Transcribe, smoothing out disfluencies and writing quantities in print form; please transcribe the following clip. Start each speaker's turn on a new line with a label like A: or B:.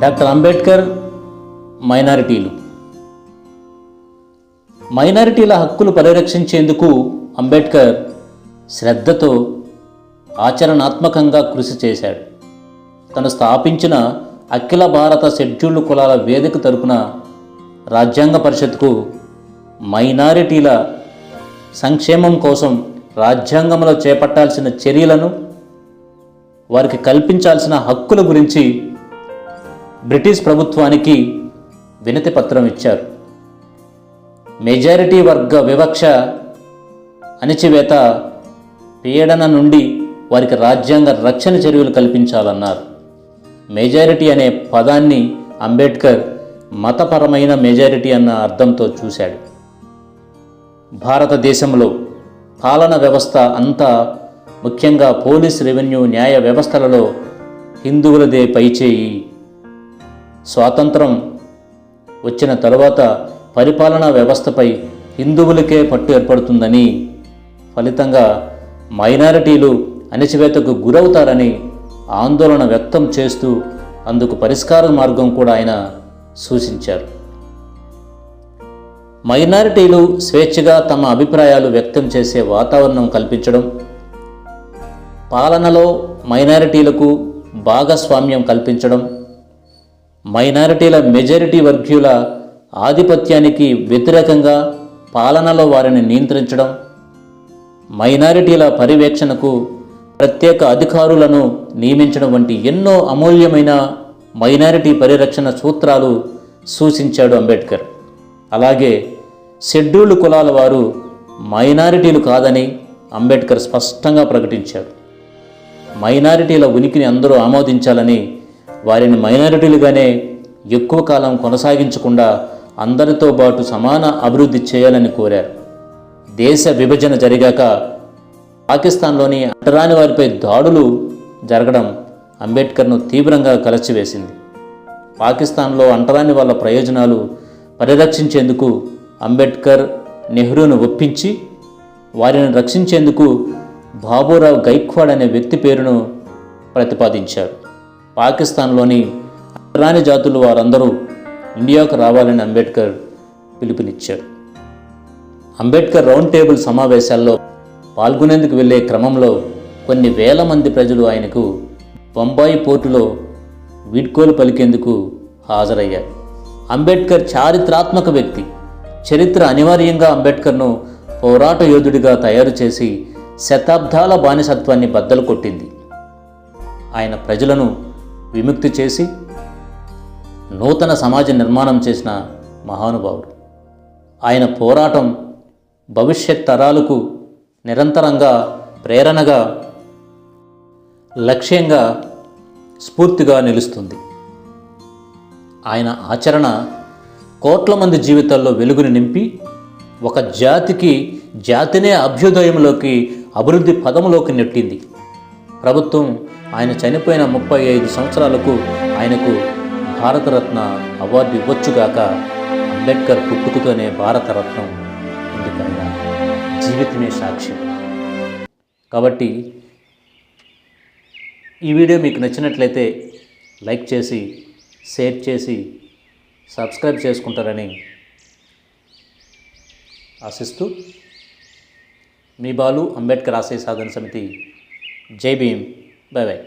A: Doctor Ambedkar మైనారిటీల హక్కులు పరిరక్షించేందుకు అంబేద్కర్ శ్రద్ధతో ఆచరణాత్మకంగా కృషి చేశాడు. తను స్థాపించిన అఖిల భారత షెడ్యూల్డ్ కులాల వేదిక తరపున రాజ్యాంగ పరిషత్కు మైనారిటీల సంక్షేమం కోసం రాజ్యాంగంలో చేపట్టాల్సిన చర్యలను, వారికి కల్పించాల్సిన హక్కుల గురించి బ్రిటిష్ ప్రభుత్వానికి వినతి పత్రం ఇచ్చారు. మెజారిటీ వర్గ వివక్ష, అణిచివేత, పీడన నుండి వారికి రాజ్యాంగ రక్షణ చర్యలు కల్పించాలన్నారు. మెజారిటీ అనే పదాన్ని అంబేద్కర్ మతపరమైన మెజారిటీ అన్న అర్థంతో చూశాడు. భారతదేశంలో పాలన వ్యవస్థ అంతా, ముఖ్యంగా పోలీస్, రెవెన్యూ, న్యాయ వ్యవస్థలలో హిందువులదే పైచేయి. స్వాతంత్రం వచ్చిన తరువాత పరిపాలనా వ్యవస్థపై హిందువులకే పట్టు ఏర్పడుతుందని, ఫలితంగా మైనారిటీలు అణచివేతకు గురవుతారని ఆందోళన వ్యక్తం చేస్తూ అందుకు పరిష్కార మార్గం కూడా ఆయన సూచించారు. మైనారిటీలు స్వేచ్ఛగా తమ అభిప్రాయాలు వ్యక్తం చేసే వాతావరణం కల్పించడం, పాలనలో మైనారిటీలకు భాగస్వామ్యం కల్పించడం, మైనారిటీల మెజారిటీ వర్గీయుల ఆధిపత్యానికి వ్యతిరేకంగా పాలనలో వారిని నియంత్రించడం, మైనారిటీల పర్యవేక్షణకు ప్రత్యేక అధికారులను నియమించడం వంటి ఎన్నో అమూల్యమైన మైనారిటీ పరిరక్షణ సూత్రాలు సూచించాడు అంబేద్కర్. అలాగే షెడ్యూల్డ్ కులాల వారు మైనారిటీలు కాదని అంబేద్కర్ స్పష్టంగా ప్రకటించాడు. మైనారిటీల ఉనికిని అందరూ ఆమోదించాలని, వారిని మైనారిటీలుగానే ఎక్కువ కాలం కొనసాగించకుండా అందరితో పాటు సమాన అభివృద్ధి చేయాలని కోరారు. దేశ విభజన జరిగాక పాకిస్తాన్లోని అంటరాని వారిపై దాడులు జరగడం అంబేద్కర్ను తీవ్రంగా కలచివేసింది. పాకిస్తాన్లో అంటరాని వాళ్ళ ప్రయోజనాలు పరిరక్షించేందుకు అంబేద్కర్ నెహ్రూను ఒప్పించి వారిని రక్షించేందుకు బాబూరావు గైక్వాడ్ అనే వ్యక్తి పేరును ప్రతిపాదించారు. పాకిస్తాన్లోని అంటరాని జాతులు వారందరూ ఇండియాకు రావాలని అంబేద్కర్ పిలుపునిచ్చారు. అంబేద్కర్ రౌండ్ టేబుల్ సమావేశాల్లో పాల్గొనేందుకు వెళ్ళే క్రమంలో కొన్ని వేల మంది ప్రజలు ఆయనకు బొంబాయి పోర్టులో వీడ్కోలు పలికేందుకు హాజరయ్యారు. అంబేద్కర్ చారిత్రాత్మక వ్యక్తి. చరిత్ర అనివార్యంగా అంబేద్కర్ను పోరాట యోధుడిగా తయారు చేసి శతాబ్దాల బానిసత్వాన్ని బద్దలు కొట్టింది. ఆయన ప్రజలను విముక్తి చేసి నూతన సమాజ నిర్మాణం చేసిన మహానుభావుడు. ఆయన పోరాటం భవిష్యత్ తరాలకు నిరంతరంగా ప్రేరణగా, లక్ష్యంగా, స్ఫూర్తిగా నిలుస్తుంది. ఆయన ఆచరణ కోట్ల మంది జీవితాల్లో వెలుగుని నింపి ఒక జాతినే అభ్యుదయంలోకి, అభివృద్ధి పదములోకి నెట్టింది. ప్రభుత్వం ఆయన చనిపోయిన 35 సంవత్సరాలకు ఆయనకు భారతరత్న అవార్డు ఇవ్వచ్చుగాక. అంబేద్కర్ పుట్టుకతోనే భారతరత్నం, ఎందుకన్నా జీవితమే సాక్ష్యం. కాబట్టి ఈ వీడియో మీకు నచ్చినట్లయితే లైక్ చేసి, షేర్ చేసి, సబ్స్క్రైబ్ చేసుకుంటారని ఆశిస్తూ మీ బాలు, అంబేద్కర్ ఆశయ సాధన సమితి. జై భీమ్. By by.